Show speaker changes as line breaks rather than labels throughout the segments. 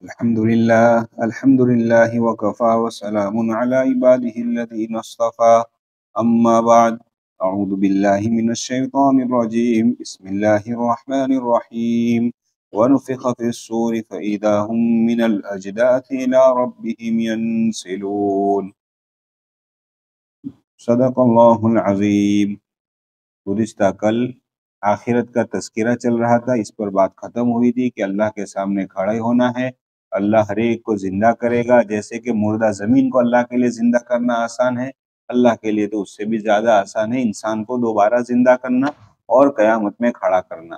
الحمد لله وكفى وسلام على عباده الذين اصطفى أما بعد. أعوذ بالله من الشيطان الرجيم. بسم الله الرحمن الرحيم. ونفخ في الصور فإذا هم من الأجداث إلى ربهم ينسلون. صدق اللہ العظیم. گزشتہ کل آخرت کا تذکرہ چل رہا تھا، اس پر بات ختم ہوئی تھی کہ اللہ کے سامنے کھڑے ہونا ہے، اللہ ہر ایک کو زندہ کرے گا. جیسے کہ مردہ زمین کو اللہ کے لیے زندہ کرنا آسان ہے، اللہ کے لیے تو اس سے بھی زیادہ آسان ہے انسان کو دوبارہ زندہ کرنا اور قیامت میں کھڑا کرنا.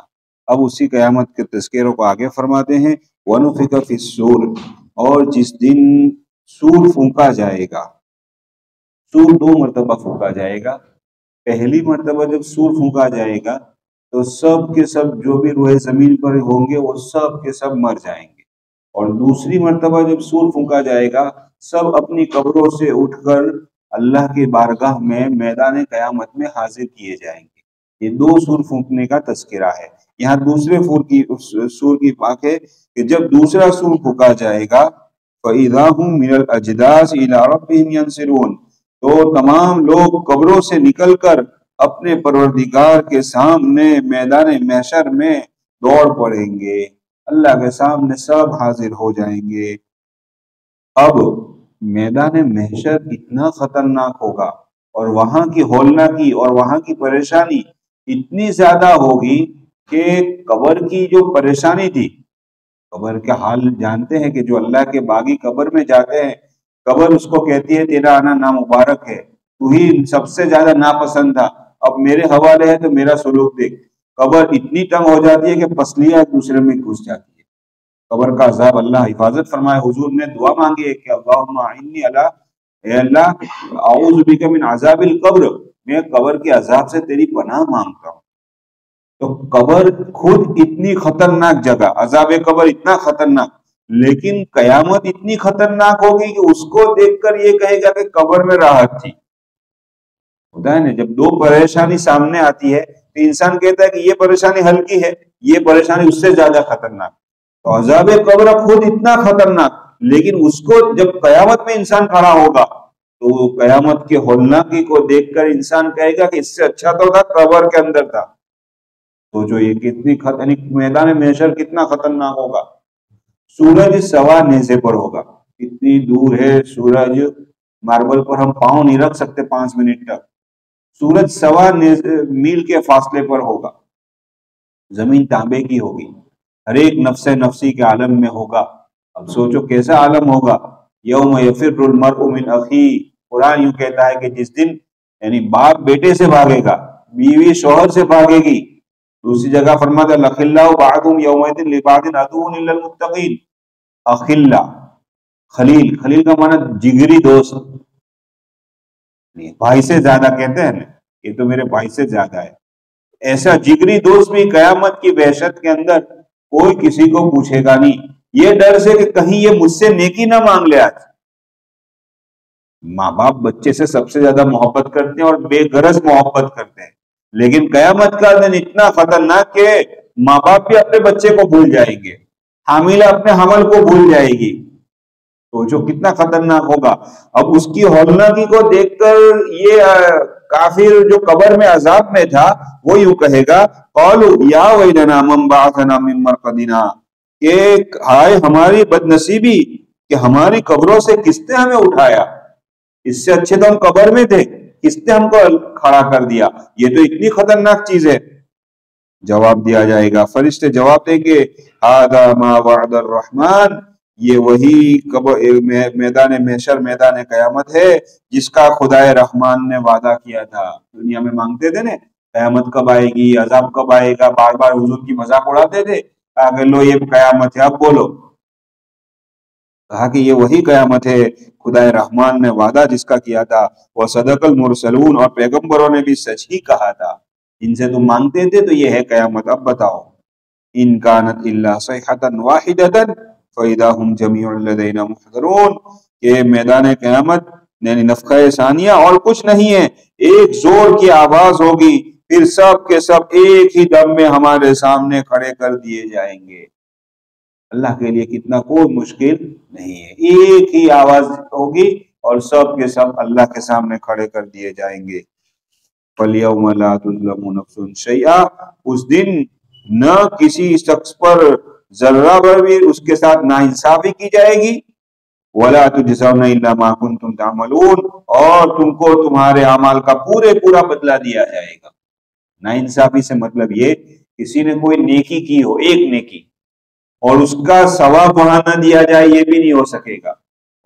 اب اسی قیامت کے تذکروں کو آگے فرماتے ہیں. وَنُفِخَ فِي الصُّورِ، اور جس دن سور پھونکا جائے گا. سور 2 مرتبہ پھونکا جائے گا. پہلی مرتبہ جب سور پھونکا جائے گا تو سب کے سب جو بھی روئے زمین پر ہوں گے وہ سب کے سب مر جائیں گے. اور دوسری مرتبہ جب سور پھونکا جائے گا سب اپنی قبروں سے اٹھ کر اللہ کی بارگاہ میں میدان قیامت میں حاضر کیے جائیں گے. یہ 2 سور پھونکنے کا تذکرہ ہے. یہاں دوسرے سور کی بات ہے کہ جب دوسرا سور پھونکا جائے گا فَإِذَا هُمْ مِنَ الْأَجْدَاثِ إِلَىٰ رَبِّهِمْ يَنْسِلُونَ، تو تمام لوگ قبروں سے نکل کر اپنے پروردگار کے سامنے میدان محشر میں دوڑ پڑیں گے. اللہ کے سامنے سب حاضر ہو جائیں گے. اب میدان محشر اتنا خطرناک ہوگا اور وہاں کی ہولناکی اور وہاں کی پریشانی اتنی زیادہ ہوگی کہ قبر کی جو پریشانی تھی، قبر کا حال جانتے ہیں کہ جو اللہ کے باغی قبر میں جاتے ہیں، قبر اس کو کہتی ہے تیرا آنا نامبارک ہے، تو ہی سب سے زیادہ ناپسند تھا، اب میرے حوالے ہے تو میرا سلوک دیکھ. قبر اتنی تنگ ہو جاتی ہے کہ پسلیاں ایک دوسرے میں گھس جاتی ہے. قبر کا عذاب اللہ حفاظت فرمائے. حضور نے دعا مانگی ہے کہ اللہم اعنی علی، اے اللہ اعوذ بک من عذاب القبر، میں قبر کے عذاب سے تیری پناہ مانگتا ہوں. تو قبر خود اتنی خطرناک جگہ، عذاب قبر اتنا خطرناک، لیکن قیامت اتنی خطرناک ہوگی کہ اس کو دیکھ کر یہ کہے گا کہ قبر میں راحت تھی. ہوتا ہے نا، جب 2 پریشانی سامنے آتی ہے تو انسان کہتا ہے کہ یہ پریشانی ہلکی ہے، یہ پریشانی اس سے زیادہ خطرناک. تو عذاب قبر خود اتنا خطرناک، لیکن اس کو جب قیامت میں انسان کھڑا ہوگا تو قیامت کے ہولناکی کو دیکھ کر انسان کہے گا کہ اس سے اچھا تو تھا قبر کے اندر تھا. تو جو یہ کتنی میدان محشر کتنا خطرناک ہوگا. سورج سوا نیزے پر ہوگا. اتنی دور ہے سورج، ماربل پر ہم پاؤں نہیں رکھ سکتے 5 منٹ تک. سورج سوا میل کے فاصلے پر ہوگا. زمین تانبے کی ہوگی. ہر ایک نفس نفسی کے عالم میں ہوگا. اب سوچو کیسا عالم ہوگا. یوم یفر المرء من اخی، قرآن یوں کہتا ہے کہ جس دن یعنی باپ بیٹے سے بھاگے گا، بیوی شوہر سے بھاگے گی. دوسری جگہ فرماتا ہے الاخلاء بعضهم یومئذ لبعض عدو الا المتقین. اخلاء، خلیل، خلیل کا معنی جگری دوست، بھائی سے زیادہ کہتے ہیں نا، یہ تو میرے بھائی سے زیادہ ہے. ایسا جگری دوست بھی قیامت کی وحشت کے اندر کوئی کسی کو پوچھے گا نہیں، یہ ڈر سے کہ کہیں یہ مجھ سے نیکی نہ مانگ لے. آج ماں باپ بچے سے سب سے زیادہ محبت کرتے ہیں اور بے غرض محبت کرتے ہیں، لیکن قیامت کا دن اتنا خطرناک کہ ماں باپ بھی اپنے بچے کو بھول جائیں گے، حاملہ اپنے حمل کو بھول جائے گی. تو جو کتنا خطرناک ہوگا. اب اس کی ہولناکی کو دیکھ کر یہ کافر جو قبر میں عذاب میں تھا وہ یوں کہے گا قالوا یا ویلنا من بعثنا من مرقدنا، کہ ہائے ہماری بد نصیبی کہ ہماری قبروں سے کس نے ہمیں اٹھایا. اس سے اچھے تو ہم قبر میں تھے، کس نے ہم کو کھڑا کر دیا. یہ تو اتنی خطرناک چیز ہے. جواب دیا جائے گا، فرشتے جواب دیں گے ھذا ما وعد الرحمن، یہ وہی میدان محشر، میدان قیامت ہے جس کا خدائے رحمان نے وعدہ کیا تھا. دنیا میں مانگتے تھے نا قیامت کب آئے گی، عذاب کب آئے گا، بار بار حضور کی مذاق اڑاتے تھے، کہا کہ لو یہ قیامت ہے، اب بولو. کہا کہ یہ وہی قیامت ہے، خدائے رحمان نے وعدہ جس کا کیا تھا. وصدق المرسلون، اور پیغمبروں نے بھی سچ ہی کہا تھا. ان سے تم مانگتے تھے تو یہ ہے قیامت. اب بتاؤ. ان کانت الا صیحۃ واحدۃ فاذا هم جميع لدینا محضرون، کہ میدان قیامت یعنی نفخہ ثانیہ اور کچھ نہیں ہے، ایک زور کی آواز ہوگی، پھر سب کے سب ایک ہی دم میں ہمارے سامنے کھڑے کر دیے جائیں گے. اللہ کے لیے کتنا کوئی مشکل نہیں ہے، ایک ہی آواز ہوگی اور سب کے سب اللہ کے سامنے کھڑے کر دیے جائیں گے۔ فَالْيَوْمَ لَا تُظْلَمُ نَفْسٌ شَيْئًا، اس دن نہ کسی شخص پر ذرہ بھر بھی اس کے ساتھ ناانصافی کی جائے گی، وَلَا تُجْزَوْنَ إِلَّا مَا كُنْتُمْ تَعْمَلُونَ، اور تم کو تمہارے اعمال کا پورا بدلہ دیا جائے گا۔ ناانصافی سے مطلب یہ، کسی نے کوئی نیکی کی ہو، ایک نیکی، اور اس کا ثواب وہاں نہ دیا جائے، یہ بھی نہیں ہو سکے گا،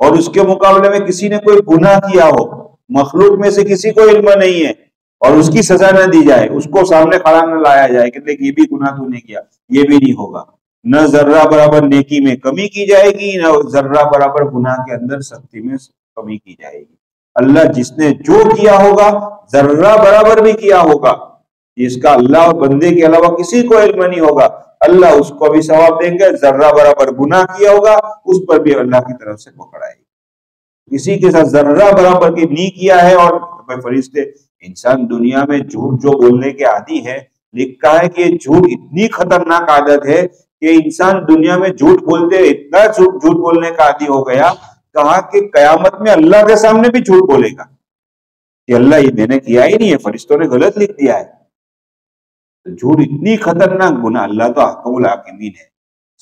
اور اس کے مقابلے میں کسی نے کوئی گناہ کیا ہو، مخلوق میں سے کسی کو علم نہیں ہے، اور اس کی سزا نہ دی جائے، اس کو سامنے کھڑا نہ لایا جائے کہ دیکھ یہ بھی گناہ تو نے کیا، یہ بھی نہیں ہوگا۔ نہ ذرہ برابر نیکی میں کمی کی جائے گی، نہ ذرہ برابر گناہ کے اندر سختی میں کمی کی جائے گی۔ اللہ جس نے جو کیا ہوگا، ذرہ برابر بھی کیا ہوگا، جس کا اللہ اور بندے کے علاوہ کسی کو علم نہیں ہوگا، اللہ اس کو بھی ثواب دیں گے۔ ذرہ برابر گناہ کیا ہوگا، اس پر بھی اللہ کی طرف سے پکڑ آئے گی۔ کسی کے ساتھ ذرہ برابر کی نہیں کیا ہے، اور فرشتے، انسان دنیا میں جھوٹ جو بولنے کے عادی ہے، لکھا ہے کہ یہ جھوٹ اتنی خطرناک عادت ہے کہ انسان دنیا میں جھوٹ بولتے اتنا جھوٹ بولنے کا عادی ہو گیا، کہا کہ قیامت میں اللہ کے سامنے بھی جھوٹ بولے گا کہ اللہ یہ میں نے کیا ہی نہیں ہے، فرشتوں نے غلط لکھ دیا ہے۔ جھوٹ اتنی خطرناک گناہ، اللہ تو احکم الحاکمین ہے،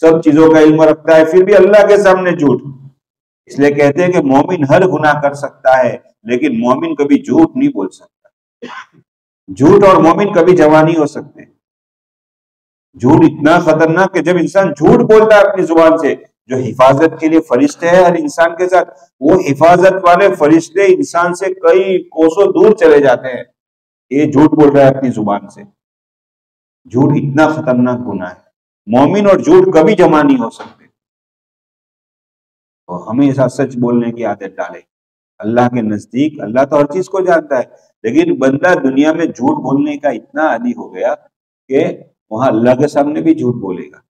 سب چیزوں کا علم رکھتا ہے، پھر بھی اللہ کے سامنے جھوٹ۔ اس لیے کہتے ہیں کہ مومن ہر گناہ کر سکتا ہے، لیکن مومن کبھی جھوٹ نہیں بول سکتا۔ جھوٹ اور مومن کبھی جمع نہیں ہو سکتے۔ جھوٹ اتنا خطرناک کہ جب انسان جھوٹ بولتا ہے اپنی زبان سے، جو حفاظت کے لیے فرشتے ہیں ہر انسان کے ساتھ، وہ حفاظت والے فرشتے انسان سے کئی کوسوں دور چلے جاتے ہیں، یہ جھوٹ بول رہا ہے اپنی زبان سے۔ جھوٹ اتنا خطرناک گناہ ہے، مومن اور جھوٹ کبھی جمع نہیں ہو سکتے۔ اور ہمیشہ سچ بولنے کی عادت ڈالے۔ اللہ کے نزدیک اللہ تو ہر چیز کو جانتا ہے، لیکن بندہ دنیا میں جھوٹ بولنے کا اتنا عادی ہو گیا کہ وہاں اللہ کے سامنے بھی جھوٹ بولے گا۔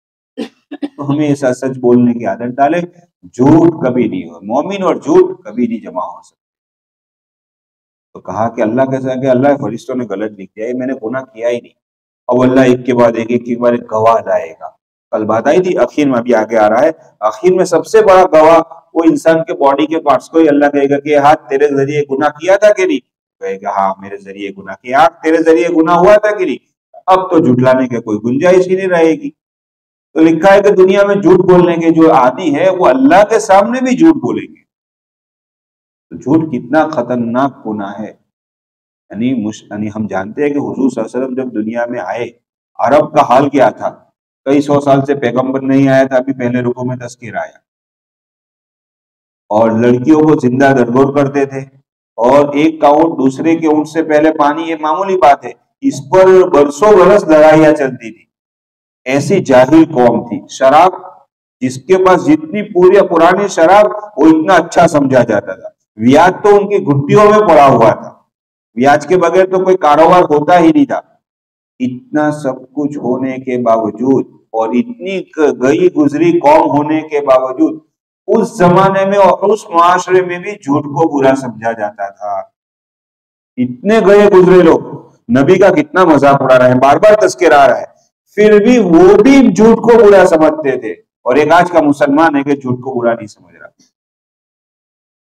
تو ہمیشہ سچ بولنے کی عادت ڈالے، جھوٹ کبھی نہیں ہو، مومن اور جھوٹ کبھی نہیں جمع ہو سکتے۔ تو کہا کہ اللہ کے ساتھ کہ اللہ فرشتوں نے غلط لکھ دیا، میں نے گناہ کیا ہی نہیں۔ اب اللہ ایک کے بعد ایک گواہ لائے گا۔ کل بات آئی تھی، آخر میں ابھی آگے آ رہا ہے، آخر میں سب سے بڑا گواہ وہ انسان کے باڈی کے پارٹس کو ہی اللہ کہے گا کہ ہاتھ تیرے ذریعے گناہ کیا تھا کہ نہیں؟ کہے گا ہاں میرے ذریعے گناہ کیا۔ آنکھ تیرے ذریعے گناہ ہوا تھا کہ نہیں؟ اب تو جھٹلانے کے کوئی گنجائش ہی نہیں رہے گی۔ تو لکھا ہے کہ دنیا میں جھوٹ بولنے کے جو عادی ہے وہ اللہ کے سامنے بھی جھوٹ بولیں گے۔ تو جھوٹ کتنا خطرناک گناہ ہے۔ یعنی ہم جانتے ہیں کہ حضور صلی اللہ علیہ وسلم جب دنیا میں آئے، عرب کا حال کیا تھا؟ کئی سو سال سے پیغمبر نہیں آیا تھا، ابھی پہلے رکوع میں تذکیر آیا، اور لڑکیوں کو زندہ درگور کرتے تھے، اور ایک کا اونٹ دوسرے کے اونٹ سے پہلے پانی، یہ معمولی بات ہے، اس پر برسوں برس لڑائیاں چلتی تھی۔ ایسی جاہل قوم تھی۔ شراب، جس کے پاس جتنی پوری پرانی شراب، وہ اتنا اچھا سمجھا جاتا تھا۔ بیاج تو ان کی گھٹیوں میں پڑا ہوا تھا، بیاج کے بغیر تو کوئی کاروبار ہوتا ہی نہیں تھا۔ اتنا سب کچھ ہونے کے باوجود اور اتنی گئی گزری قوم ہونے کے باوجود اس زمانے میں اور اس معاشرے میں بھی جھوٹ کو برا سمجھا جاتا تھا۔ اتنے گئے گزرے لوگ نبی کا کتنا مذاق اڑا رہے ہیں، بار بار تذکر آ رہا ہے، پھر بھی وہ بھی جھوٹ کو برا سمجھتے تھے۔ اور ایک آج کا مسلمان ہے کہ جھوٹ کو برا نہیں سمجھ رہا۔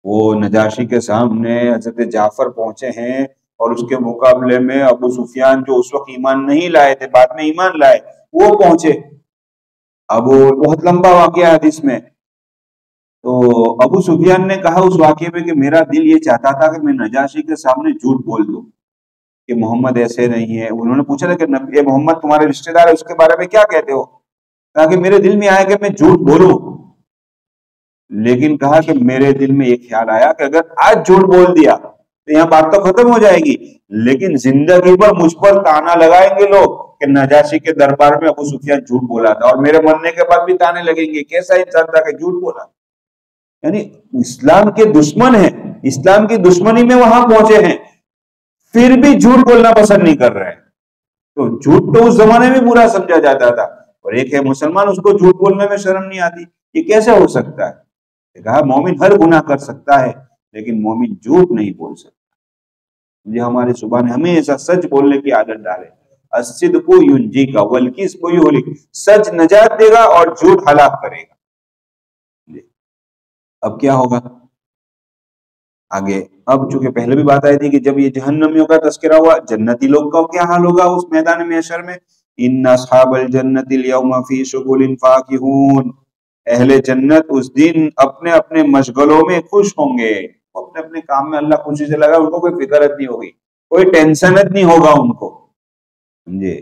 وہ نجاشی کے سامنے حضرت جعفر پہنچے ہیں، اور اس کے مقابلے میں ابو سفیان جو اس وقت ایمان نہیں لائے تھے، بعد میں ایمان لائے، وہ پہنچے۔ اب وہ بہت لمبا واقعہ ہے حدیث میں۔ تو ابو سفیان نے کہا اس واقعے میں کہ میرا دل یہ چاہتا تھا کہ میں نجاشی کے سامنے جھوٹ بول دوں کہ محمد ایسے نہیں ہے۔ انہوں نے پوچھا تھا کہ یہ محمد تمہارے رشتہ دار ہے، اس کے بارے میں کیا کہتے ہو؟ کہا کہ میرے دل میں آیا کہ میں جھوٹ بولوں، لیکن کہا کہ میرے دل میں یہ خیال آیا کہ اگر آج جھوٹ بول دیا تو یہاں بات تو ختم ہو جائے گی، لیکن زندگی پر مجھ پر تانا لگائیں گے لوگ کہ نجاشی کے دربار میں ابو سفیان جھوٹ بولا تھا، اور میرے مرنے کے بعد بھی تانے لگیں گے کیسا انسان تھا کہ جھوٹ بولا۔ یعنی اسلام کے دشمن ہیں، اسلام کی دشمنی میں وہاں پہنچے ہیں، پھر بھی جھوٹ بولنا پسند نہیں کر رہے ہیں۔ تو جھوٹ تو اس زمانے میں برا سمجھا جاتا تھا، اور ایک ہے مسلمان، اس کو جھوٹ بولنے میں شرم نہیں آتی، یہ کیسے ہو سکتا ہے؟ کہا مومن ہر گناہ کر سکتا ہے، لیکن مومن جھوٹ نہیں بول سکتا۔ یہ ہماری زبان ہمیشہ سچ بولنے کی عادت ڈالے۔ الصدق ینجی کا والکذب یہلک، سچ نجات دے گا اور جھوٹ ہلاک کرے گا۔ اب کیا ہوگا آگے؟ اب چونکہ پہلے بھی بات آئی تھی کہ جب یہ جہنمیوں کا تذکرہ ہوا، جنتی لوگ کا کیا حال ہوگا اس میدان محشر میں؟ ان اصحاب الجنت اليوم فی شغل فاکہون، اہل جنت اس دن اپنے اپنے مشغلوں میں خوش ہوں گے، اپنے اپنے کام میں اللہ خوشی سے لگا، ان کو کوئی فکرت نہیں ہوگی، کوئی ٹینشنت نہیں ہوگا ان کو، سمجھے؟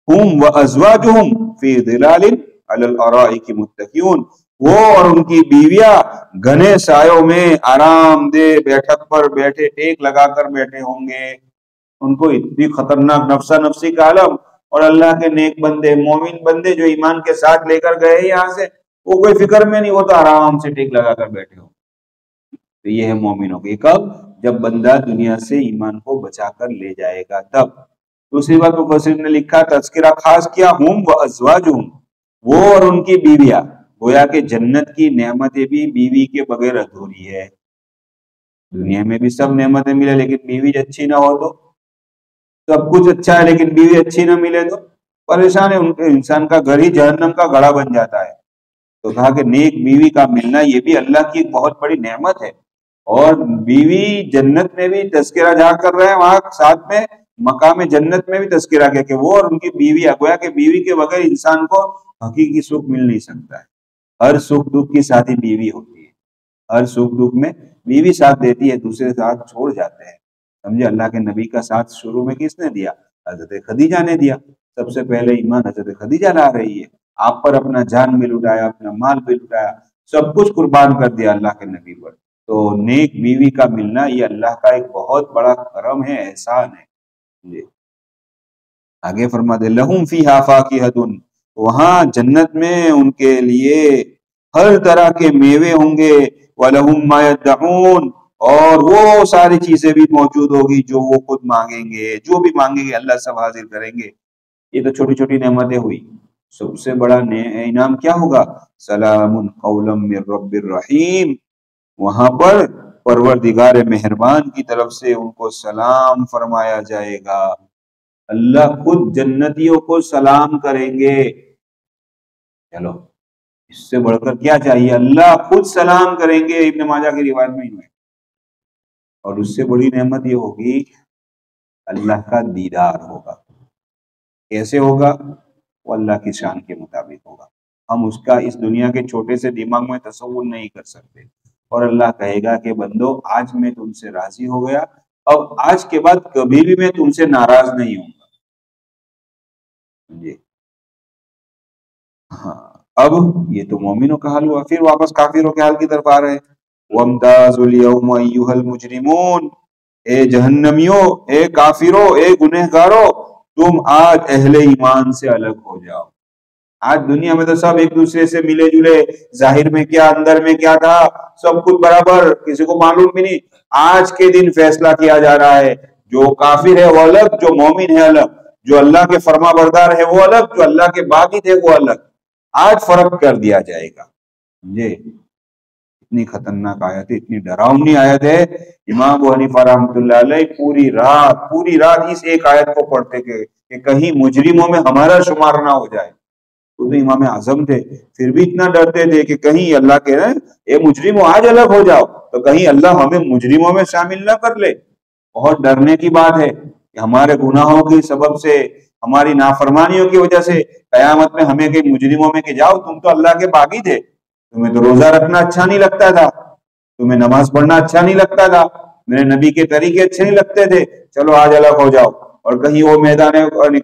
ہم وازواجہم فی ظلال علی الارائک متکئون، وہ اور ان کی بیویاں گھنے سایوں میں آرام دہ بیٹھک پر بیٹھے، ٹیک لگا کر بیٹھے ہوں گے۔ ان کو اتنی خطرناک نفسا نفسی کا عالم، اور اللہ کے نیک بندے، مومن بندے جو ایمان کے ساتھ لے کر گئے یہاں سے، وہ کوئی فکر میں نہیں ہوتا، آرام سے ٹیک لگا کر بیٹھے ہوں۔ تو یہ ہے مومنوں کی، کب؟ جب بندہ دنیا سے ایمان کو بچا کر لے جائے گا تب۔ دوسری بات مفسرین نے لکھا، تذکرہ خاص کیا، ہم وازواجہم، وہ اور ان کی بیویاں، گویا کہ جنت کی نعمتیں بھی بیوی کے بغیر ادھوری ہے۔ دنیا میں بھی سب نعمتیں ملے لیکن بیوی اچھی نہ ہو تو، سب کچھ اچھا ہے لیکن بیوی اچھی نہ ملے تو پریشان ہے، ان کے انسان کا گھر ہی جہنم کا گڑھا بن جاتا ہے۔ تو کہا کہ نیک بیوی کا ملنا یہ بھی اللہ کی ایک بہت بڑی نعمت ہے، اور بیوی جنت میں بھی تذکرہ جہاں کر رہے ہیں وہاں ساتھ میں مقام جنت میں بھی تذکرہ کیا کہ وہ اور ان کی بیوی، گویا کہ بیوی کے بغیر انسان کو حقیقی سکھ مل نہیں سکتا ہے۔ ہر سکھ دکھ کی ساتھی بیوی ہوتی ہے، ہر سکھ دکھ میں بیوی ساتھ دیتی ہے، دوسرے ساتھ چھوڑ جاتے ہیں، سمجھے؟ اللہ کے نبی کا ساتھ شروع میں کس نے دیا؟ حضرت خدیجہ نے دیا، سب سے پہلے ایمان حضرت خدیجہ لا رہی ہے، آپ پر اپنا جان بھی لٹایا، اپنا مال بھی لٹایا، سب کچھ قربان کر دیا اللہ کے نبی پر۔ تو نیک بیوی کا ملنا یہ اللہ کا ایک بہت بڑا کرم ہے، احسان ہے جی۔ آگے فرما دے، لہم فیہا فاکہۃ، وہاں جنت میں ان کے لیے ہر طرح کے میوے ہوں گے، وَلَهُم مَا يَدَّعُونَ، اور وہ ساری چیزیں بھی موجود ہوگی جو وہ خود مانگیں گے، جو بھی مانگیں گے اللہ سب حاضر کریں گے۔ یہ تو چھوٹی چھوٹی نعمتیں ہوئی، سب سے بڑا انعام کیا ہوگا؟ سلام قولا من رب الرحیم، وہاں پر پروردگار مہربان کی طرف سے ان کو سلام فرمایا جائے گا، اللہ خود جنتیوں کو سلام کریں گے۔ چلو اس سے بڑھ کر کیا چاہیے؟ اللہ خود سلام کریں گے، ابن ماجہ کی روایت میں ہی ہے۔ اور اس سے بڑی نعمت یہ ہوگی، اللہ کا دیدار ہوگا۔ کیسے ہوگا؟ وہ اللہ کی شان کے مطابق ہوگا، ہم اس کا اس دنیا کے چھوٹے سے دماغ میں تصور نہیں کر سکتے۔ اور اللہ کہے گا کہ بندو آج میں تم سے راضی ہو گیا، اب آج کے بعد کبھی بھی میں تم سے ناراض نہیں ہوں گا جی۔ ہاں، اب یہ تو مومنوں کا حال ہوا، پھر واپس کافروں کے حال کی طرف آ رہے ہیں۔ وَامْتَازُوا الْيَوْمَ أَيُّهَا الْمُجْرِمُونَ، اے جہنمیوں، اے کافروں، اے گنہگاروں، تم آج اہل ایمان سے الگ ہو جاؤ۔ آج دنیا میں تو سب ایک دوسرے سے ملے جلے، ظاہر میں کیا اندر میں کیا تھا سب کچھ برابر، کسی کو معلوم بھی نہیں۔ آج کے دن فیصلہ کیا جا رہا ہے، جو کافر ہے وہ الگ، جو مومن ہے الگ، جو اللہ کے فرما بردار ہے وہ الگ، جو اللہ کے باغی تھے وہ الگ۔ آج فرق کر دیا جائے گا جی۔ اتنی خطرناک آیت ہے، اتنی ڈراؤنی آیت ہے، امام ابو حنیفہ رحمۃ اللہ علیہ پوری رات اس ایک آیت کو پڑھتے کہ کہیں مجرموں میں ہمارا شمار نہ ہو جائے۔ وہ تو امام اعظم تھے، پھر بھی اتنا ڈرتے تھے کہ کہیں اللہ کہہ رہے ہیں اے مجرموں آج الگ ہو جاؤ، تو کہیں اللہ ہمیں مجرموں میں شامل نہ کر لے۔ بہت ڈرنے کی بات ہے کہ ہمارے گناہوں کی سبب سے، ہماری نافرمانیوں کی وجہ سے قیامت میں ہمیں کہیں مجرموں میں کہ جاؤ تم تو اللہ کے باغی تھے، تمہیں تو روزہ رکھنا اچھا نہیں لگتا تھا، تمہیں نماز پڑھنا اچھا نہیں لگتا تھا، میرے نبی کے طریقے اچھے نہیں لگتے تھے، چلو آج الگ ہو جاؤ۔ اور کہیں وہ میدان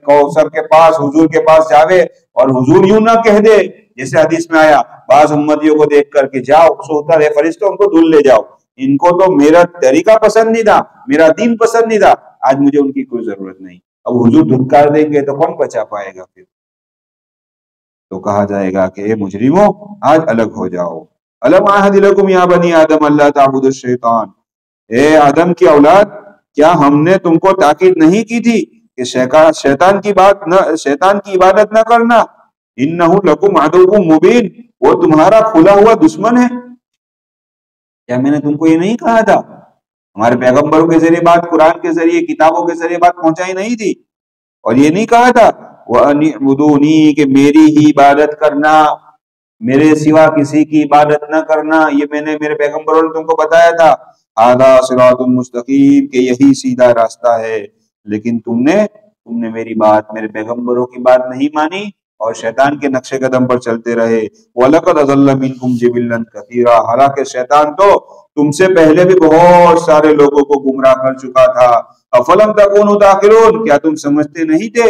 کوثر کے پاس حضور کے پاس جاوے اور حضور یوں نہ کہہ دے جیسے حدیث میں آیا بعض امتیوں کو دیکھ کر کہ جاؤ سوتا ہے فرشتوں ان کو دھل لے جاؤ، ان کو تو میرا طریقہ پسند نہیں تھا، میرا دین پسند نہیں تھا، آج مجھے ان کی کوئی ضرورت نہیں۔ اب حضور دھتکار دیں گے تو کون بچا پائے گا پھر؟ تو کہا جائے گا کہ اے مجرموں آج الگ ہو جاؤ۔ الم اعہد الیکم یا بنی آدم اللہ تعبدوا الشیطان، اے آدم کی اولاد کیا ہم نے تم کو تاکید نہیں کی تھی کہ شیطان کی عبادت نہ کرنا؟ انہ لکم عدو مبین، وہ تمہارا کھلا ہوا دشمن ہے۔ کیا میں نے تم کو یہ نہیں کہا تھا؟ ہمارے پیغمبروں کے ذریعے بات، قرآن کے ذریعے، کتابوں کے ذریعے بات پہنچائی نہیں تھی اور یہ نہیں کہا تھا وَأَنِ اعْبُدُونِي کہ میری ہی عبادت کرنا، میرے سوا کسی کی عبادت نہ کرنا، یہ میں نے میرے پیغمبروں نے تم کو بتایا تھا، ھذا صراط مستقیم کہ یہی سیدھا راستہ ہے، لیکن تم نے میری بات، میرے پیغمبروں کی بات نہیں مانی اور شیطان کے نقش قدم پر چلتے رہے۔ وَلَقَدْ أَضَلَّ مِنْكُمْ جِبِلًّا كَثِيرًا حالانکہ شیطان تو تم سے پہلے بھی بہت سارے لوگوں کو گمراہ کر چکا تھا۔ أَفَلَمْ تَكُونُوا تَعْقِلُونَ کیا تم سمجھتے نہیں تھے؟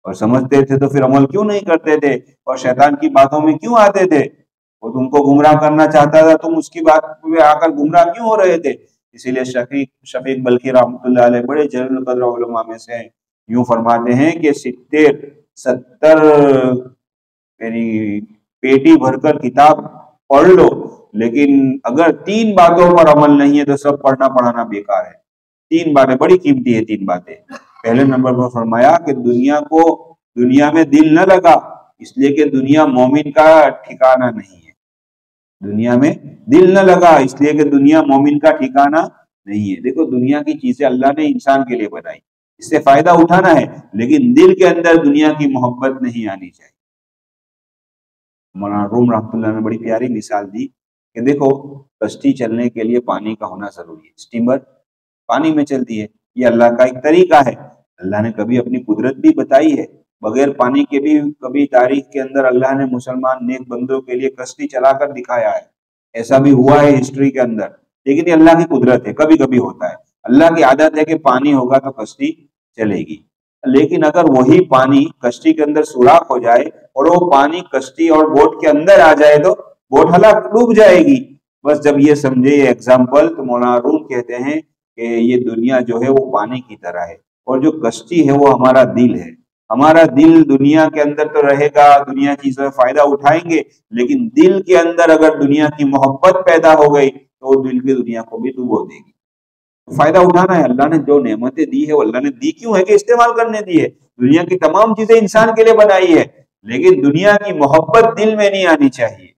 اور سمجھتے تھے تو پھر عمل کیوں نہیں کرتے تھے اور شیطان کی باتوں میں کیوں آتے تھے؟ وہ تم کو گمراہ کرنا چاہتا تھا، تم اس کی بات پہ آ کر گمراہ کیوں ہو رہے تھے؟ اسی لیے شفیق بلخی رحمۃ اللہ علیہ بڑے جلیل القدر علماء میں سے ہیں، یوں فرماتے ہیں کہ 70 یعنی پیٹی بھر کر کتاب پڑھ لو، لیکن اگر 3 باتوں پر عمل نہیں ہے تو سب پڑھنا پڑھانا بیکار ہے۔ 3 باتیں بڑی قیمتی ہے، 3 باتیں۔ پہلے نمبر پر فرمایا کہ دنیا میں دل نہ لگا، اس لیے کہ دنیا مومن کا ٹھکانہ نہیں ہے۔ دنیا میں دل نہ لگا اس لیے کہ دنیا مومن کا ٹھکانہ نہیں ہے۔ دیکھو دنیا کی چیزیں اللہ نے انسان کے لیے بنائی، اس سے فائدہ اٹھانا ہے، لیکن دل کے اندر دنیا کی محبت نہیں آنی چاہیے۔ مولانا روم رحمۃ اللہ نے بڑی پیاری مثال دی کہ دیکھو کشتی چلنے کے لیے پانی کا ہونا ضروری ہے، اسٹیمر پانی میں چلتی ہے، یہ اللہ کا ایک طریقہ ہے۔ اللہ نے کبھی اپنی قدرت بھی بتائی ہے، بغیر پانی کے بھی کبھی تاریخ کے اندر اللہ نے مسلمان نیک بندوں کے لیے کشتی چلا کر دکھایا ہے، ایسا بھی ہوا ہے ہسٹری کے اندر، لیکن یہ اللہ کی قدرت ہے، کبھی کبھی ہوتا ہے۔ اللہ کی عادت ہے کہ پانی ہوگا تو کشتی چلے گی، لیکن اگر وہی پانی کشتی کے اندر سوراخ ہو جائے اور وہ پانی کشتی اور بوٹ کے اندر آ جائے تو بوٹ ہلاک ڈوب جائے گی۔ بس جب یہ سمجھے یہ ایگزامپل تو مولانا روم کہتے ہیں کہ یہ دنیا جو ہے وہ پانی کی طرح ہے، اور جو کشتی ہے وہ ہمارا دل ہے۔ ہمارا دل دنیا کے اندر تو رہے گا، دنیا چیزوں سے فائدہ اٹھائیں گے، لیکن دل کے اندر اگر دنیا کی محبت پیدا ہو گئی تو وہ دل کی دنیا کو بھی ڈبو دے گی۔ فائدہ اٹھانا ہے، اللہ نے جو نعمتیں دی ہے وہ اللہ نے دی کیوں ہے کہ استعمال کرنے دی ہے۔ دنیا کی تمام چیزیں انسان کے لیے بنائی ہے، لیکن دنیا کی محبت دل میں نہیں آنی چاہیے۔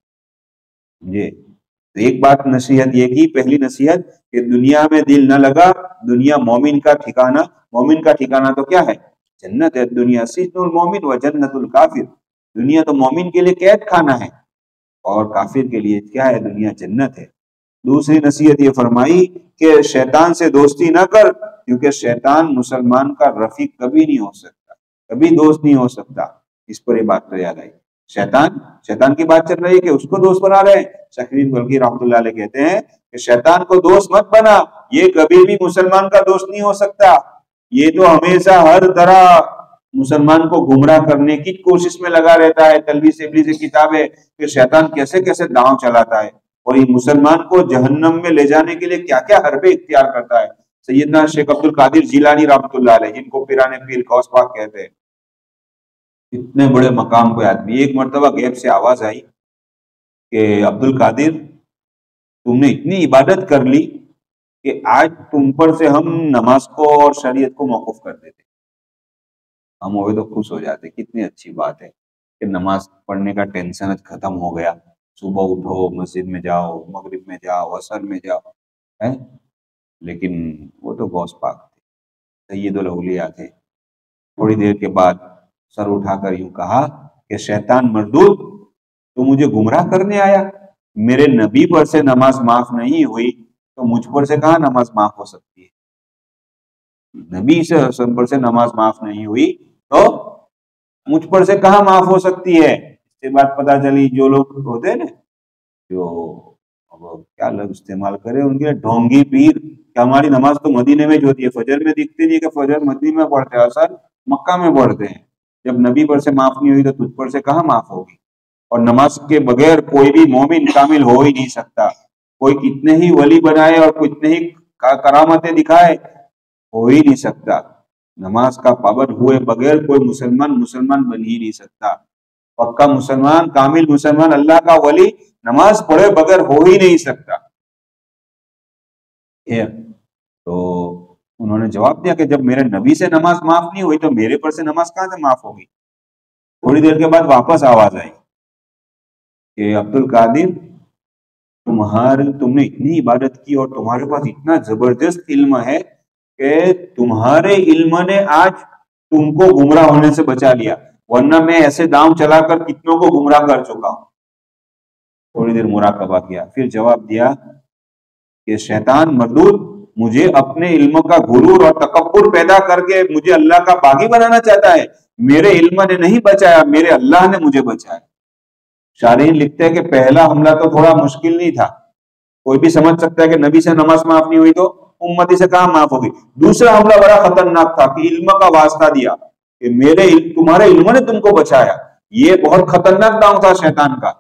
جی تو ایک بات نصیحت یہ کی، پہلی نصیحت کہ دنیا میں دل نہ لگا، دنیا مومن کا ٹھکانہ، مومن کا ٹھکانہ تو کیا ہے؟ جنت ہے۔ دنیا سجن المومن و جنت الکافر، دنیا تو مومن کے لیے قید خانہ ہے اور کافر کے لیے کیا ہے؟ دنیا جنت ہے۔ دوسری نصیحت یہ فرمائی کہ شیطان سے دوستی نہ کر، کیونکہ شیطان مسلمان کا رفیق کبھی نہیں ہو سکتا، کبھی دوست نہیں ہو سکتا۔ اس پر یہ بات تو یاد آئی، شیطان کی بات چل رہی ہے کہ اس کو دوست بنا رہے ہیں۔ شفیق بلخی رحمۃ اللہ علیہ کہتے ہیں کہ شیطان کو دوست مت بنا، یہ کبھی بھی مسلمان کا دوست نہیں ہو سکتا، یہ تو ہمیشہ ہر طرح مسلمان کو گمراہ کرنے کی کوشش میں لگا رہتا ہے۔ تلبیس ابلیس کتاب ہے کہ شیطان کیسے کیسے داؤں چلاتا ہے اور یہ مسلمان کو جہنم میں لے جانے کے لیے کیا کیا حربے اختیار کرتا ہے۔ سیدنا شیخ عبد القادر جیلانی رحمۃ اللہ علیہ، جن کو پیران پیر غوث پاک کہتے ہیں، اتنے بڑے مقام پہ آدمی، ایک مرتبہ غیب سے آواز آئی کہ عبد القادر تم نے اتنی عبادت کر لی کہ آج تم پر سے ہم نماز کو اور شریعت کو موقوف کر دیتے۔ ہم ہوئے تو خوش ہو جاتے، کتنی اچھی بات ہے کہ نماز پڑھنے کا ٹینشن ختم ہو گیا، صبح اٹھو مسجد میں جاؤ، مغرب میں جاؤ، عصر میں جاؤ، ہے؟ لیکن وہ تو غوث پاک تھے، سید الاولیاء تھے۔ تھوڑی دیر کے بعد سر اٹھا کر یوں کہا کہ شیطان مردود، تو مجھے گمراہ کرنے آیا؟ میرے نبی پر سے نماز معاف نہیں ہوئی تو مجھ پر سے کہاں نماز معاف ہو سکتی ہے؟ نبی پر سے نماز معاف نہیں ہوئی تو مجھ پر سے کہاں معاف ہو سکتی ہے؟ اس کے بعد پتا چلی جو لوگ ہوتے ہیں نا، جو کیا لفظ استعمال کرے ان کے ڈھونگی پیر، کہ ہماری نماز تو مدینے میں جو ہوتی ہے، فجر میں دکھتی نہیں کہ فجر مدینے میں پڑھتے ہیں، اثر مکہ میں پڑھتے ہیں۔ جب نبی پر سے معاف نہیں ہوئی تو تجھ پر سے کہاں معاف ہوگی؟ اور نماز کے بغیر کوئی بھی مومن کامل ہو ہی نہیں سکتا، کوئی کتنے ہی ولی بنائے اور کتنے ہی کرامتیں دکھائے، ہو ہی نہیں سکتا۔ نماز کا پابند ہوئے بغیر کوئی مسلمان بن ہی نہیں سکتا۔ پکا مسلمان، کامل مسلمان، اللہ کا ولی نماز پڑھے بغیر ہو ہی نہیں سکتا۔ تو انہوں نے جواب دیا کہ جب میرے نبی سے نماز معاف نہیں ہوئی تو میرے پر سے نماز کہاں سے معاف ہوگی؟ تھوڑی دیر کے بعد واپس آواز آئی کہ عبد القادر تم نے اتنی عبادت کی اور تمہارے پاس اتنا زبردست علم ہے کہ تمہارے علم نے آج تم کو گمراہ ہونے سے بچا لیا، ورنہ میں ایسے داؤں چلا کر کتنوں کو گمراہ کر چکا ہوں۔ تھوڑی دیر مراقبہ کیا، پھر جواب دیا کہ شیطان مردود مجھے اپنے علم کا غرور اور تکبر پیدا کر کے مجھے اللہ کا باغی بنانا چاہتا ہے۔ میرے علم نے نہیں بچایا، میرے اللہ نے مجھے بچایا۔ شارحین لکھتے ہیں کہ پہلا حملہ تو تھوڑا مشکل نہیں تھا، کوئی بھی سمجھ سکتا ہے کہ نبی سے نماز معاف نہیں ہوئی تو امتی سے کہاں معاف ہوگی۔ دوسرا حملہ بڑا خطرناک تھا کہ علم کا واسطہ دیا کہ تمہارے علم نے تم کو بچایا۔ یہ بہت خطرناک داؤں تھا شیطان کا،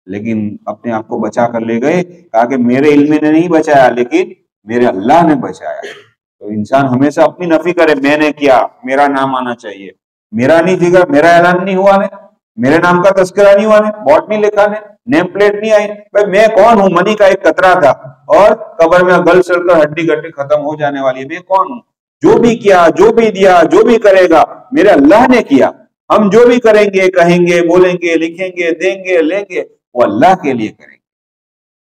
لیکن اپنے آپ کو بچا کر لے گئے، کہا کہ میرے علم نے نہیں بچایا لیکن میرے اللہ نے بچایا۔ تو انسان ہمیشہ اپنی نفی کرے، میں نے کیا، میرا نام آنا چاہیے، میرا نہیں دیکھا، میرا اعلان نہیں ہوا نے، میرے نام کا تذکرہ نہیں ہوا نے، بورڈ نہیں لکھا نے، نیم پلیٹ نہیں آئی، بھائی میں کون ہوں؟ منی کا ایک قطرہ تھا اور قبر میں گل سڑ کر ہڈی گٹی ختم ہو جانے والی ہے، میں کون ہوں؟ جو بھی کیا، جو بھی دیا، جو بھی کرے گا میرے اللہ نے کیا۔ ہم جو بھی کریں گے، کہیں گے، بولیں گے، لکھیں گے، دیں گے، لیں گے، وہ اللہ کے لیے کریں گے۔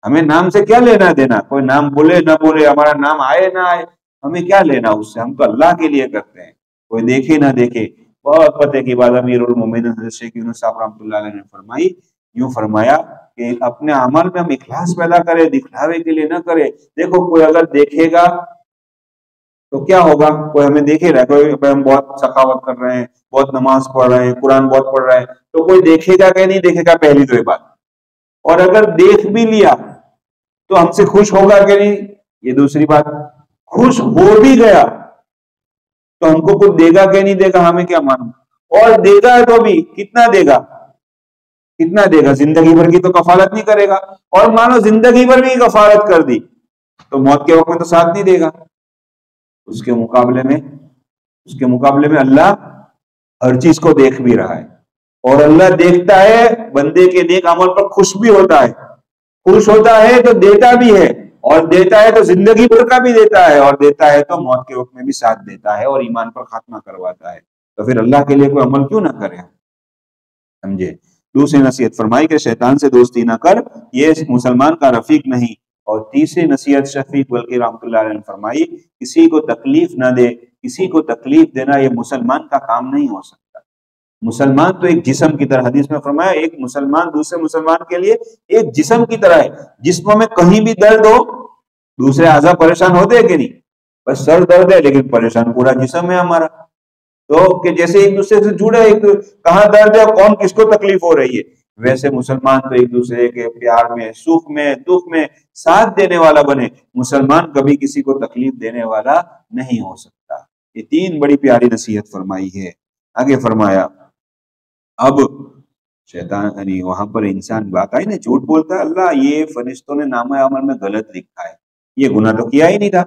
ہمیں نام سے کیا لینا دینا؟ کوئی نام بولے نہ بولے، ہمارا نام آئے نہ آئے، ہمیں کیا لینا اس سے؟ ہم تو اللہ کے لیے کرتے ہیں، کوئی دیکھے نہ دیکھے۔ بہت پتے کی بات امیر المومنین حضرت شیخ یونس صاحب رحمۃ اللہ علیہ نے فرمایا کہ اپنے عمل میں ہم اخلاص پیدا کرے، دکھلاوے کے لیے نہ کرے۔ دیکھو کوئی اگر دیکھے گا تو کیا ہوگا؟ کوئی ہمیں دیکھے رہا ہے، کوئی ہم بہت سخاوت کر رہے ہیں، بہت نماز پڑھ رہے ہیں، قرآن بہت پڑھ رہے ہیں، تو کوئی دیکھے گا کہ نہیں دیکھے گا؟ پہلی تو یہ بات۔ اور اگر دیکھ بھی لیا تو ہم سے خوش ہوگا کہ نہیں؟ یہ دوسری بات۔ خوش ہو بھی گیا تو ہم کو کچھ دے گا کہ نہیں دے گا؟ ہمیں کیا معلوم؟ اور دے گا تو بھی کتنا دے گا؟ کتنا دے گا؟ زندگی بھر کی تو کفالت نہیں کرے گا، اور مانو زندگی بھر بھی کفالت کر دی تو موت کے وقت میں تو ساتھ نہیں دے گا۔ اس کے مقابلے میں اللہ ہر چیز کو دیکھ بھی رہا ہے، اور اللہ دیکھتا ہے بندے کے نیک عمل پر، خوش بھی ہوتا ہے، خوش ہوتا ہے تو دیتا بھی ہے، اور دیتا ہے تو زندگی بھر کا بھی دیتا ہے، اور دیتا ہے تو موت کے وقت میں بھی ساتھ دیتا ہے اور ایمان پر خاتمہ کرواتا ہے۔ تو پھر اللہ کے لیے کوئی عمل کیوں نہ کرے؟ سمجھے؟ دوسری نصیحت فرمائی کہ شیطان سے دوستی نہ کر، یہ مسلمان کا رفیق نہیں۔ اور تیسری نصیحت شفیق بلقی رحمۃ اللہ علیہ نے فرمائی، کسی کو تکلیف نہ دے، کسی کو تکلیف دینا یہ مسلمان کا کام نہیں ہو سکتا۔ مسلمان تو ایک جسم کی طرح، حدیث میں فرمایا ایک مسلمان دوسرے مسلمان کے لیے ایک جسم کی طرح ہے۔ جسم میں کہیں بھی درد ہو دوسرے اعضاء پریشان ہوتے ہیں کہ نہیں؟ بس سر درد ہے لیکن پریشان پورا جسم ہے ہمارا۔ تو کہ جیسے ایک دوسرے سے جڑے، کہاں درد ہے، کون کس کو تکلیف ہو رہی ہے، ویسے مسلمان تو ایک دوسرے کے پیار میں، سکھ میں، دکھ میں ساتھ دینے والا بنے۔ مسلمان کبھی کسی کو تکلیف دینے والا نہیں ہو سکتا۔ یہ تین بڑی پیاری نصیحت فرمائی ہے۔ آگے فرمایا، اب شیطان یعنی وہاں پر انسان بات آئی نا، جھوٹ بولتا ہے، اللہ یہ فرشتوں نے نامہ عمل میں غلط لکھا ہے، یہ گناہ تو کیا ہی نہیں تھا۔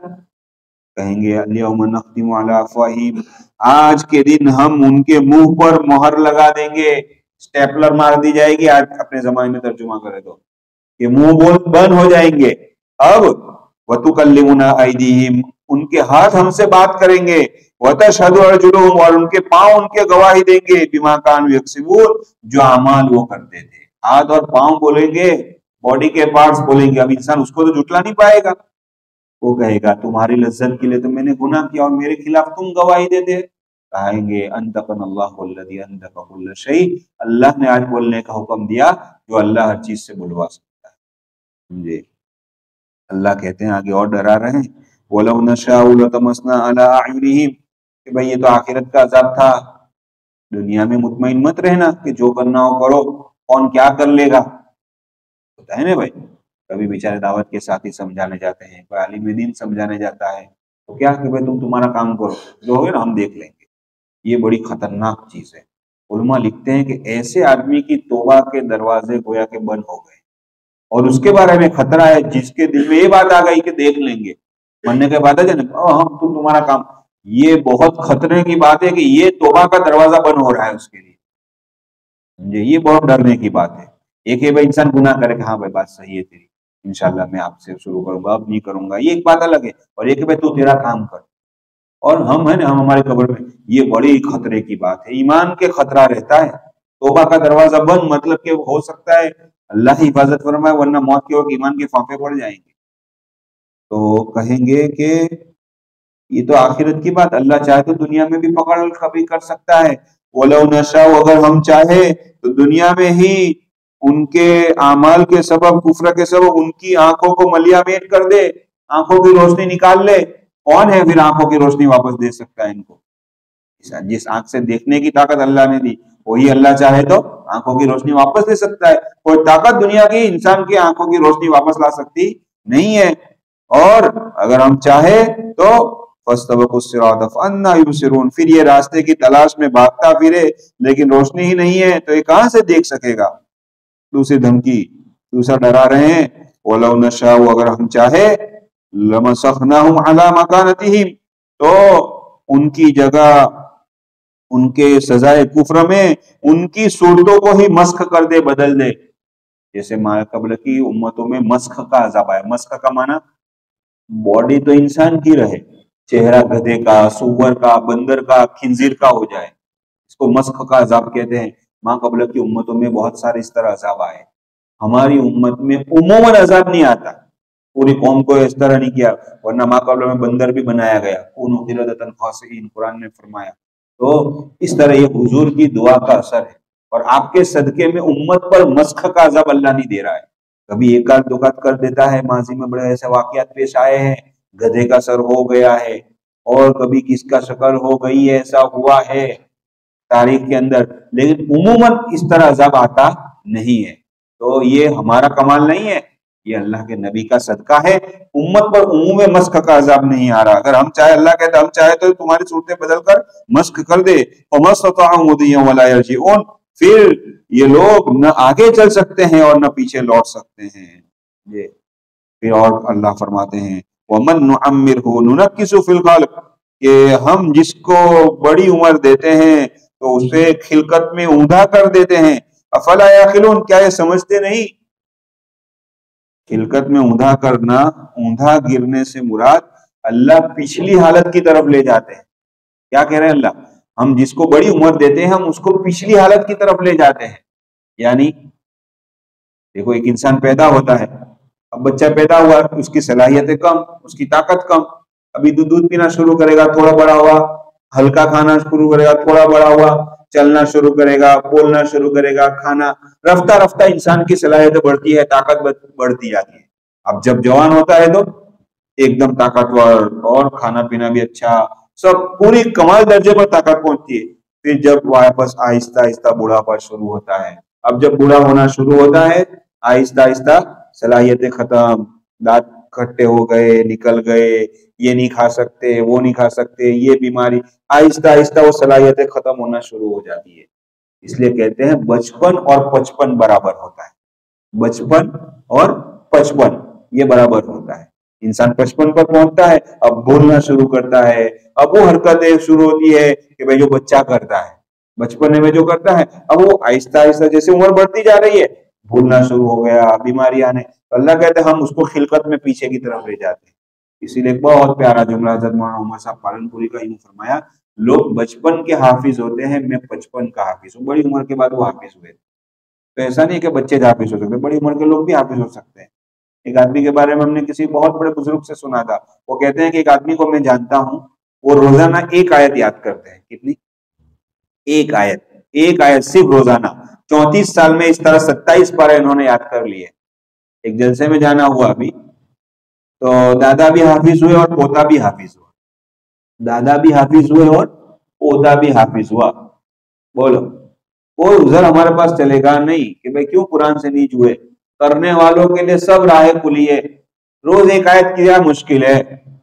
کہیں گے الیوم نختم علی افواہہم، آج کے دن ہم ان کے منہ پر مہر لگا دیں گے، سٹیپلر مار دی جائے گی، آج اپنے زمانے میں ترجمہ کرے تو کہ منہ بند ہو جائیں گے۔ اب وتکلمنا ایدیہم، ان کے ہاتھ ہم سے بات کریں گے، وتشہد ارجلہم، اور ان کے پاؤں ان کے گواہی دیں گے، بما کانوا یکسبون، جو اعمال وہ کرتے تھے۔ ہاتھ اور پاؤں بولیں گے، باڈی کے پارٹس بولیں گے۔ اب انسان اس کو تو جھٹلا نہیں پائے گا، وہ کہے گا تمہاری لذت کے لیے تو میں نے گناہ کیا اور میرے خلاف تم گواہی دیتے۔ کہیں گے انطقنا اللہ الذی انطق کل شیء، اللہ نے آج بولنے کا حکم دیا جو اللہ ہر چیز سے بلوا سکتا ہے۔ سمجھے؟ اللہ کہتے ہیں آگے اور ڈرا رہے ہیں، وَلَوْ نَشَاءُ لَطَمَسْنَا عَلَىٰ أَعْيُنِهِمْ، کہ بھئی یہ تو آخرت کا عذاب تھا، دنیا میں مطمئن مت رہنا کہ جو کرنا ہو کرو، کون کیا کر لے گا، ہوتا ہے نا بھائی۔ کبھی بیچارے دعوت کے ساتھی سمجھانے جاتے ہیں، کوئی عالم دین سمجھانے جاتا ہے، تو کیا کہ بھائی تم تمہارا کام کرو، جو ہوگا نا ہم دیکھ لیں گے۔ یہ بڑی خطرناک چیز ہے۔ علماء لکھتے ہیں کہ ایسے آدمی کی توبہ کے دروازے گویا کہ بند ہو گئے، اور اس کے بارے میں خطرہ ہے جس کے دل میں یہ بات آ گئی کہ دیکھ لیں گے، مرنے کے بعد ہم تمہارا کام، یہ بہت خطرے کی بات ہے کہ یہ توبہ کا دروازہ بند ہو رہا ہے اس کے لیے۔ یہ بہت ڈرنے کی بات ہے۔ ایک ہے بھائی انسان گناہ کرے کہ ہاں بھائی بات صحیح ہے تیری، انشاءاللہ میں آپ سے شروع کروں گا، اب نہیں کروں گا، یہ ایک بات الگ ہے، اور ایک ہے بھائی تو تیرا کام کر، اور ہم ہیں نا ہم ہمارے قبر میں، یہ بڑی خطرے کی بات ہے۔ ایمان کے خطرہ رہتا ہے، توبہ کا دروازہ بند مطلب کہ ہو سکتا ہے اللہ حفاظت فرمائے، ورنہ موت کے وقت ایمان کے فانفے پڑ جائیں گے۔ تو کہیں گے کہ یہ تو آخرت کی بات، اللہ چاہے تو دنیا میں بھی پکڑ کبھی کر سکتا ہے. وَلَوْ نَشَاءُ، اگر ہم چاہے تو دنیا میں ہی ان کے اعمال کے سبب، کفر کے سبب ان کی آنکھوں کو ملیا میٹ کر دے، آنکھوں کی روشنی نکال لے. کون ہے پھر آنکھوں کی روشنی واپس دے سکتا ہے ان کو؟ جس آنکھ سے دیکھنے کی طاقت اللہ نے دی، وہی اللہ چاہے تو آنکھوں کی روشنی واپس دے سکتا ہے. کوئی طاقت دنیا کی انسان کی آنکھوں کی روشنی واپس لا سکتی نہیں ہے. اور اگر ہم چاہے تو فَاسْتَبِقُوا الصِّرَاطَ فَأَنَّىٰ يُبْصِرُونَ، پھر یہ راستے کی تلاش میں بھاگتا پھرے لیکن روشنی ہی نہیں ہے تو یہ کہاں سے دیکھ سکے گا؟ دوسری دھمکی، دوسرا ڈرا رہے ہیں. وَلَوْ نَشَاءُ، اگر ہم چاہے لَمَسَخْنَاهُمْ عَلَىٰ مَكَانَتِهِمْ، تو ان کی جگہ، ان کے سزائے کفر میں ان کی صورتوں کو ہی مسخ کر دے، بدل دے. جیسے قبل کی امتوں میں مسخ کا عذاب آیا. مسخ کا معنی باڈی تو انسان کی رہے، چہرہ گدھے کا، سور کا، بندر کا، خنزیر کا ہو جائے، اس کو مسخ کا عذاب کہتے ہیں. ماں قبل کی امتوں میں بہت سارے اس طرح عذاب آئے. ہماری امت میں عموماً عذاب نہیں آتا، پوری قوم کو اس طرح نہیں کیا، ورنہ ماں قبل میں بندر بھی بنایا گیا. کونوا قردۃ خاسئین، قرآن نے فرمایا. تو اس طرح یہ حضور کی دعا کا اثر ہے، اور آپ کے صدقے میں امت پر مسخ کا عذاب اللہ نہیں دے رہا ہے. کبھی ایک آدھ دو کر دیتا ہے، ماضی میں بڑے ایسے واقعات پیش آئے ہیں، گدھے کا سر ہو گیا ہے، اور کبھی کس کا شکل ہو گئی ہے، ایسا ہوا ہے تاریخ کے اندر، لیکن عموماً اس طرح عذاب آتا نہیں ہے. تو یہ ہمارا کمال نہیں ہے، یہ اللہ کے نبی کا صدقہ ہے. امت پر عموم مسخ کا عذاب نہیں آ رہا. اگر ہم چاہے، اللہ کہتے ہم چاہے تو تمہاری صورتیں بدل کر مسخ کر دے. وَمَا اسْتَطَاعُوا مُضِيًّا وَلَا يَرْجِعُونَ، پھر یہ لوگ نہ آگے چل سکتے ہیں اور نہ پیچھے لوٹ سکتے ہیں. یہ پھر اور اللہ فرماتے ہیں وَمَن نُعَمِّرْهُ نُنَكِّسُ فِي الْخَلْقِ، کہ ہم جس کو بڑی عمر دیتے ہیں تو اسے خلقت میں اونھا کر دیتے ہیں. افلا یعقلون، کیا یہ سمجھتے نہیں؟ خلقت میں اونھا کرنا، اونھا گرنے سے مراد اللہ پچھلی حالت کی طرف لے جاتے ہیں. کیا کہہ رہے ہیں اللہ؟ ہم جس کو بڑی عمر دیتے ہیں ہم اس کو پچھلی حالت کی طرف لے جاتے ہیں. یعنی دیکھو، ایک انسان پیدا ہوتا ہے، اب بچہ پیدا ہوا، اس کی صلاحیتیں کم، اس کی طاقت کم. ابھی دودھ پینا شروع کرے گا، تھوڑا بڑا ہوا، ہلکا کھانا شروع کرے گا، تھوڑا بڑا ہوا، چلنا شروع کرے گا، بولنا شروع کرے گا، کھانا، رفتہ رفتہ انسان کی صلاحیتیں بڑھتی ہے، طاقت بڑھتی جاتی ہے. اب جب جوان ہوتا ہے تو ایک دم طاقتور، اور کھانا پینا بھی اچھا، سب پوری کمال درجے پر طاقت پہنچتی ہے. پھر جب واپس آہستہ آہستہ بوڑھاپا شروع ہوتا ہے، اب جب بوڑھا ہونا شروع ہوتا ہے، آہستہ آہستہ صلاحیتیں ختم، دانت کھٹے ہو گئے، نکل گئے، یہ نہیں کھا سکتے، وہ نہیں کھا سکتے، یہ بیماری، آہستہ آہستہ وہ صلاحیتیں ختم ہونا شروع ہو جاتی ہے. اس لیے کہتے ہیں بچپن اور 55 برابر ہوتا ہے. بچپن اور 55 یہ برابر ہوتا ہے. انسان 55 پر پہنچتا ہے، اب بولنا شروع کرتا ہے، اب وہ حرکتیں شروع ہوتی ہے کہ بھائی جو بچہ کرتا ہے بچپن میں جو کرتا ہے، اب وہ آہستہ آہستہ جیسے عمر بڑھتی جا رہی ہے بھولنا شروع ہو گیا، بیماری آنے. اللہ کہتے ہیں ہم اس کو خلقت میں پیچھے کی طرف لے جاتے ہیں. اسی لیے بہت پیارا جملہ حضرت مولانا عمر صاحب پالن پوری کا ہی فرمایا، لوگ بچپن کے حافظ ہوتے ہیں، میں 55 کا حافظ ہوں. بڑی عمر کے بعد وہ حافظ ہوئے. تو ایسا نہیں کہ بچے حافظ ہو سکتے، بڑی عمر کے لوگ بھی حافظ ہو سکتے ہیں. ایک آدمی کے بارے میں ہم نے کسی بہت بڑے بزرگ سے سنا تھا، وہ کہتے ہیں کہ ایک آدمی کو میں جانتا ہوں، وہ روزانہ ایک آیت یاد کرتے ہیں. کتنی؟ ایک آیت صرف روزانہ. 34 سال میں اس طرح 27 پارے انہوں نے یاد کر لیے. ایک جلسے میں جانا ہوا ابھی، تو دادا بھی حافظ ہوئے اور پوتا بھی حافظ ہوا. دادا بھی حافظ ہوئے اور پوتا بھی حافظ ہوا. بولو، کوئی عذر ہمارے پاس چلے گا نہیں کہ بھئی کیوں قرآن سے نیچ ہوئے. کرنے والوں کے لیے سب راہیں کھلی ہے. روز ایک آیت کیا مشکل ہے،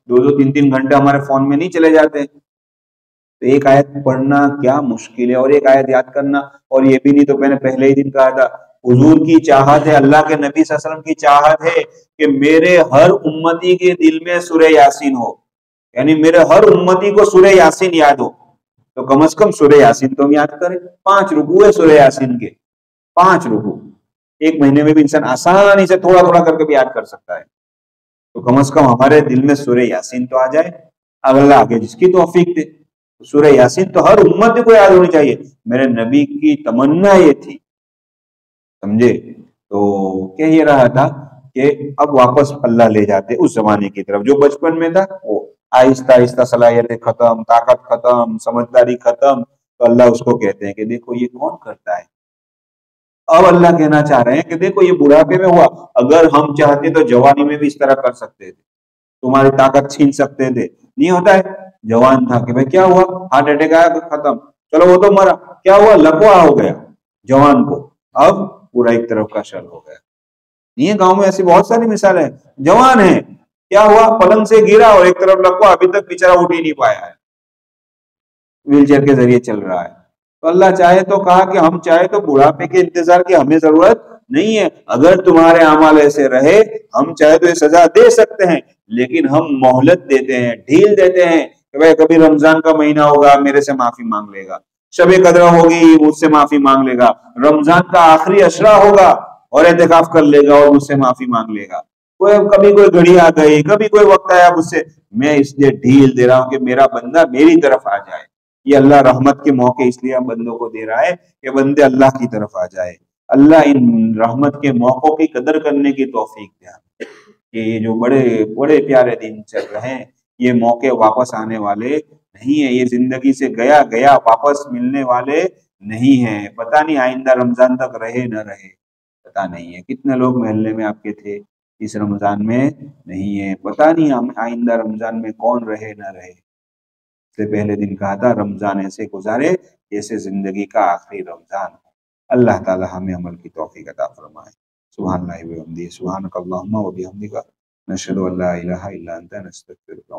2-3 گھنٹے ہمارے فون میں نہیں چلے جاتے. تو ایک آیت پڑھنا کیا مشکل ہے، اور ایک آیت یاد کرنا. اور یہ بھی نہیں تو میں نے پہلے ہی دن کہا تھا، حضور کی چاہت ہے، اللہ کے نبی صلی اللہ علیہ وسلم کی چاہت ہے کہ میرے ہر امتی کے دل میں سورہ یاسین ہو. یعنی میرے ہر امتی کو سورہ یاسین یاد ہو. تو کم از کم سورہ یاسین تو ہم یاد کریں. 5 رکوع ہے سورہ یاسین کے، 5 رکوع. ایک مہینے میں بھی انسان آسانی سے تھوڑا تھوڑا کر کے بھی یاد کر سکتا ہے. تو کم از کم ہمارے دل میں سورہ یاسین تو آ جائے. اللہ آگے جس کی توفیق دے. سورہ یاسین تو ہر امت کو یاد ہونی چاہیے. میرے نبی کی تمنا یہ تھی، سمجھے. تو کہہ یہ رہا تھا کہ اب واپس اللہ لے جاتے اس زمانے کی طرف جو بچپن میں تھا. وہ آہستہ آہستہ صلاحیتیں ختم، طاقت ختم، سمجھداری ختم، تو اللہ اس کو کہتے ہیں کہ دیکھو یہ کون کرتا ہے۔ اب اللہ کہنا چاہ رہے ہیں کہ دیکھو یہ بڑھاپے میں ہوا، اگر ہم چاہتے تو جوانی میں بھی اس طرح کر سکتے تھے، تمہاری طاقت چھین سکتے تھے، نہیں ہوتا ہے۔ جوان تھا کہ بھائی کیا ہوا، ہارٹ اٹیک آیا تو ختم، چلو وہ تو مرا، کیا ہوا، لکوا ہو گیا جوان کو، اب پورا ایک طرف کا شر ہو گیا۔ نہیں ہے، گاؤں میں ایسی بہت ساری مثالیں، جوان ہے، کیا ہوا، پلنگ سے گرا اور ایک طرف لکوا، ابھی تک بیچارہ اٹھ ہی نہیں پایا ہے، ویل چیئر کے ذریعے چل رہا ہے۔ تو اللہ چاہے تو کہا کہ ہم چاہے تو بڑھاپے کے انتظار کی ہمیں ضرورت نہیں ہے، اگر تمہارے اعمال ایسے رہے ہم چاہے تو یہ سزا دے سکتے ہیں، لیکن ہم مہلت دیتے ہیں، ڈھیل دیتے ہیں کہ بھائی کبھی رمضان کا مہینہ ہوگا میرے سے معافی مانگ لے گا، شب قدر ہوگی مجھ سے معافی مانگ لے گا، رمضان کا آخری عشرہ ہوگا اور اعتکاف کر لے گا اور مجھ سے معافی مانگ لے گا، کبھی کوئی گھڑی آ گئی، کبھی کوئی وقت آیا مجھ سے، میں اس لیے ڈھیل دے رہا ہوں کہ میرا بندہ میری طرف آ جائے۔ یہ اللہ رحمت کے موقع اس لیے بندوں کو دے رہا ہے کہ بندے اللہ کی طرف آ جائے۔ اللہ ان رحمت کے موقعوں کی قدر کرنے کی توفیق دے کہ یہ جو بڑے بڑے پیارے دن چل رہے ہیں یہ موقع واپس آنے والے نہیں ہیں، یہ زندگی سے گیا گیا واپس ملنے والے نہیں ہیں۔ پتہ نہیں آئندہ رمضان تک رہے نہ رہے، پتہ نہیں ہے کتنے لوگ محلے میں آپ کے تھے اس رمضان میں نہیں ہے، پتہ نہیں ہم آئندہ رمضان میں کون رہے نہ رہے۔ سے پہلے دن کہا تھا رمضان ایسے گزارے جیسے زندگی کا آخری رمضان ہو۔ اللہ تعالی ہمیں عمل کی توفیق عطا فرمائے۔ سبحان اللہ و بحمدہ، سبحانک اللہم و بحمدک، نشہد ان لا الہ الا انت، نستغفرک۔